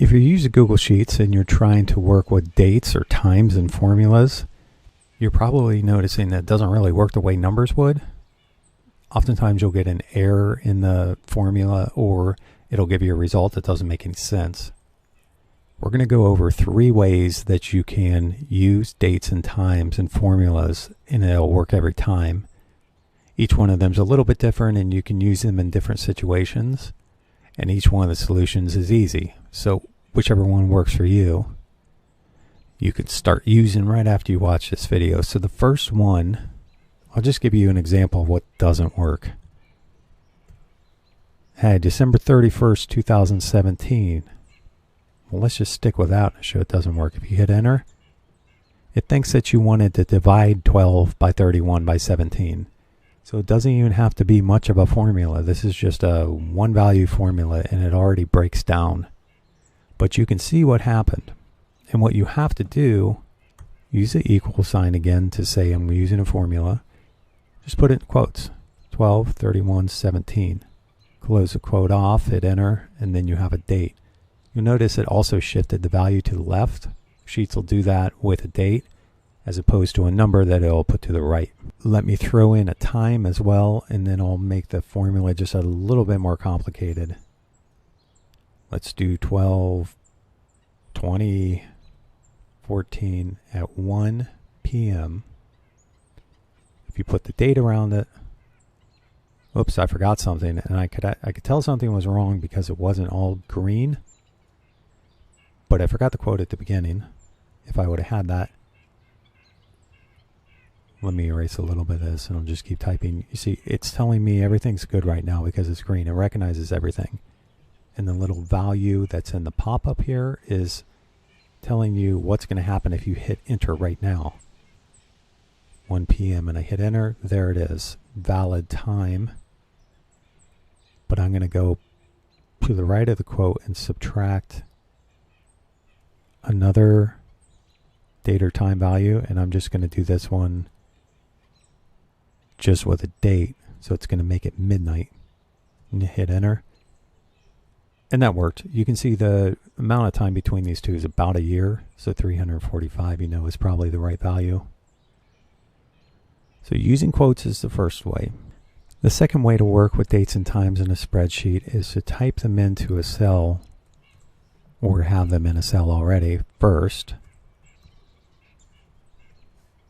If you use Google Sheets and you're trying to work with dates or times and formulas, you're probably noticing that it doesn't really work the way numbers would. Oftentimes you'll get an error in the formula, or it'll give you a result that doesn't make any sense. We're going to go over 3 ways that you can use dates and times and formulas, and it'll work every time. Each one of them is a little bit different, and you can use them in different situations. And each one of the solutions is easy. So whichever one works for you, you could start using right after you watch this video. So the first one, I'll just give you an example of what doesn't work. Hey, December 31st, 2017. Well, let's just stick with that and show it doesn't work. If you hit enter, it thinks that you wanted to divide 12 by 31 by 17. So it doesn't even have to be much of a formula. This is just a one value formula, and it already breaks down. But you can see what happened. And what you have to do, use the equal sign again to say I'm using a formula. Just put it in quotes. 12, 31, 17. Close the quote off, hit enter, and then you have a date. You'll notice it also shifted the value to the left. Sheets will do that with a date, as opposed to a number that it'll put to the right. Let me throw in a time as well, and then I'll make the formula just a little bit more complicated. Let's do 12, 20, 14 at 1 p.m. If you put the date around it, oops, I forgot something, and I could tell something was wrong because it wasn't all green, but I forgot the quote at the beginning. If I would have had that, let me erase a little bit of this and I'll just keep typing. You see, it's telling me everything's good right now because it's green. It recognizes everything. And the little value that's in the pop-up here is telling you what's going to happen if you hit enter right now. 1 p.m. and I hit enter. There it is. Valid time. But I'm going to go to the right of the quote and subtract another date or time value, and I'm just going to do this one just with a date, so it's going to make it midnight, and hit enter, and that worked. You can see the amount of time between these two is about a year, so 345 you know is probably the right value. So using quotes is the first way. The second way to work with dates and times in a spreadsheet is to type them into a cell, or have them in a cell already first,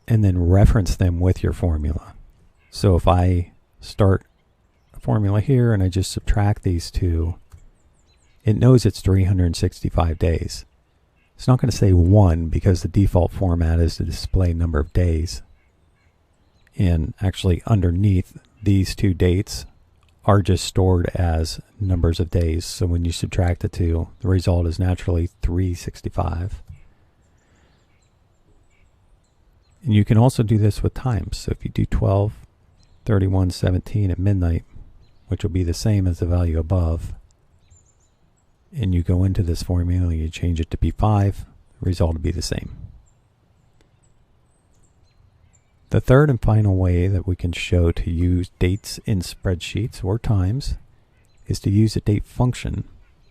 and then reference them with your formula. So if I start a formula here and I just subtract these two, it knows it's 365 days. It's not going to say 1 because the default format is to display number of days. And actually underneath these two dates are just stored as numbers of days. So when you subtract the two, the result is naturally 365. And you can also do this with times. So if you do 12, 31, 17 at midnight, which will be the same as the value above, and you go into this formula, you change it to be 5, the result will be the same. The third and final way that we can show to use dates in spreadsheets or times is to use a date function.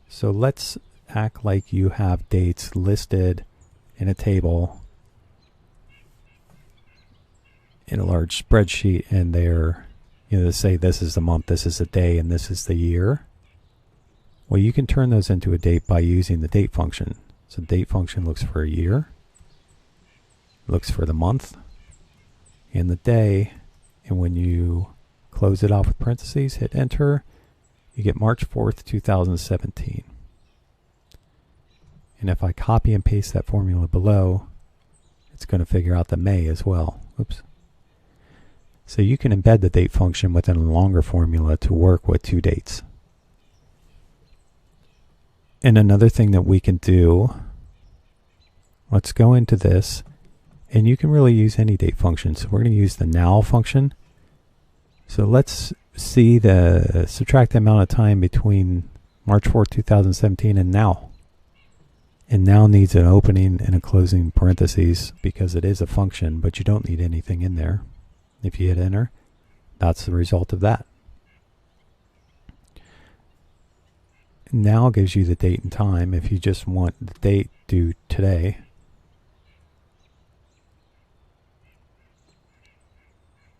So let's act like you have dates listed in a table in a large spreadsheet, and they're, they say this is the month, this is the day, and this is the year. Well, you can turn those into a date by using the date function. So date function looks for a year, looks for the month and the day, and when you close it off with parentheses, hit enter, you get March 4th, 2017. And if I copy and paste that formula below, it's going to figure out the May as well. Oops. So you can embed the date function within a longer formula to work with two dates. And another thing that we can do, let's go into this, and you can really use any date function. So we're going to use the now function. So let's see subtract the amount of time between March 4th, 2017 and now. And now needs an opening and a closing parentheses because it is a function, but you don't need anything in there. If you hit enter, that's the result of that. now gives you the date and time. If you just want the date, do today.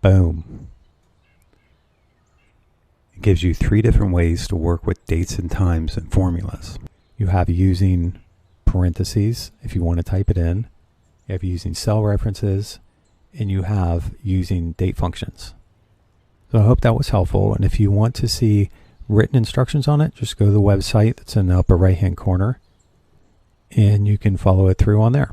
Boom. It gives you 3 different ways to work with dates and times and formulas. You have using parentheses if you want to type it in. You have using cell references, and you have using date functions. So I hope that was helpful, and if you want to see written instructions on it, just go to the website that's in the upper right hand corner and you can follow it through on there.